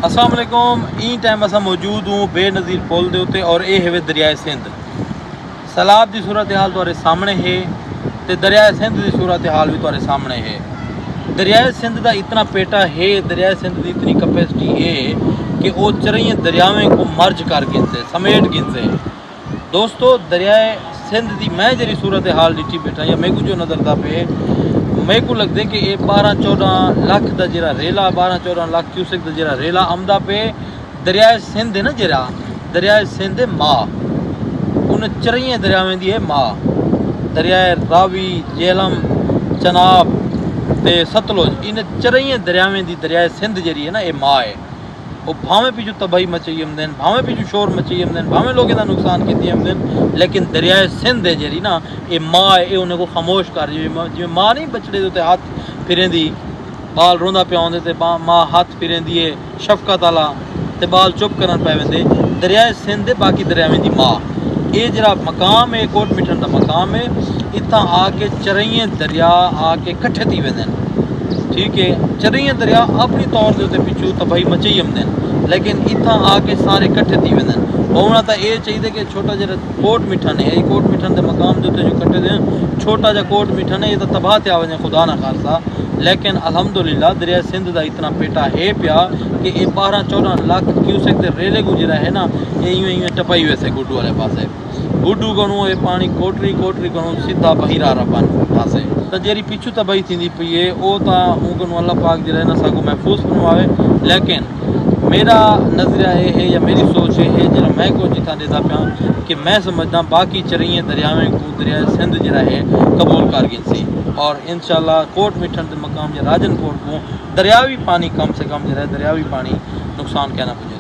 अस्सलाम वालेकुम। ई टाइम असा मौजूद हूँ बेनज़ीर पुल के उत्ते और ये है दरियाए सिंध। सैलाब की सूरत हाल तुम्हारे सामने है तो दरियाए सिंध की सूरत हाल भी तुम्हारे सामने है। दरियाए सिंध का इतना पेटा है, दरियाए सिंध की इतनी कैपेसिटी है कि वो चरई दरियावें को मर्ज कर गिनते समेट गिनते। दोस्तों दरियाए सिंध की मैं जी सूरत हाल डिठी बैठा या मेरे को जो नज़र था पे मेरे को लगता है कि ये 12-14 लाख का जरा रेला 12-14 लाख क्यूसेक का जरा रेला आमदा पे दरियाए सिंध है ना, जरा दरियाए सिंध माँ उन चरई दरियावें दी है माँ। दरियाए रावी, झेलम, चनाब ते सतलुज इन चरई दरियावें दी दरियाए सिंध जी है ना ये माँ है। वो भावें पिछू तबाही मचाई आमदे, भावें पिछू शोर मचाई आमदे, भावें लोगों का नुकसान की आमदे, लेकिन दरियाए सिंध है जी ना ये माँ है। ये उन्हें को खामोश कर जिमें माँ नहीं बछड़े उत्ते हाथ फिरेंदी बाल रोंदा पिया होंदे ते माँ हाथ फिरेंदी है शफकत आला ते बाल चुप करन पै वेंदे। दरियाए सिंध है बाकी दरियावें दी माँ। ये जरा मकाम है कोट मिठन का मकाम है। इतना आके चरई दरिया आके कट्ठे थी वेंदे, ठीक है। चरई दरिया अपनी तौर के उत्ते पिछू तबाही मचाई आमदे, लेकिन इतना आके सारे कट्ठे थी वेंदे। होना तो ये चाहिए कि छोटा जरा कोट मिठन है, कोट मिठन के मकाम के उत्ते जो कट्ठे थे छोटा जहा कोट मिठन है, ये तो तबाह ते आ वजे खुदा ना खासा। लेकिन अल्हम्दुलिल्लाह दरिया सिंध का इतना पेटा है पिया कि ये 12-14 लाख क्यूसेक के रेले को जरा है ना ये इवें इवें टपाई वैसे गुड्डू वाले पासे गुड्डू कणू ये पानी कोटरी कोटरी कणू सीधा बहिरा रबन पासे तो जेरी पिछू तबाही थी पी है वो तो उनको अल्लाह पाक जरा ना सागो महफूज बनवावे। लेकिन मेरा नजरिया ये है या मेरी सोच ये है जरा मैं को जिता देता पाया कि मैं समझदा बाकी चरई दरियावें को दरिया सिंध जरा है कबूल कर गिनसी और इंशाल्लाह कोट मिठन के मकाम या राजनकोट को दरियावी पानी कम से कम जरा दरियावी पानी नुकसान कहना पुजे।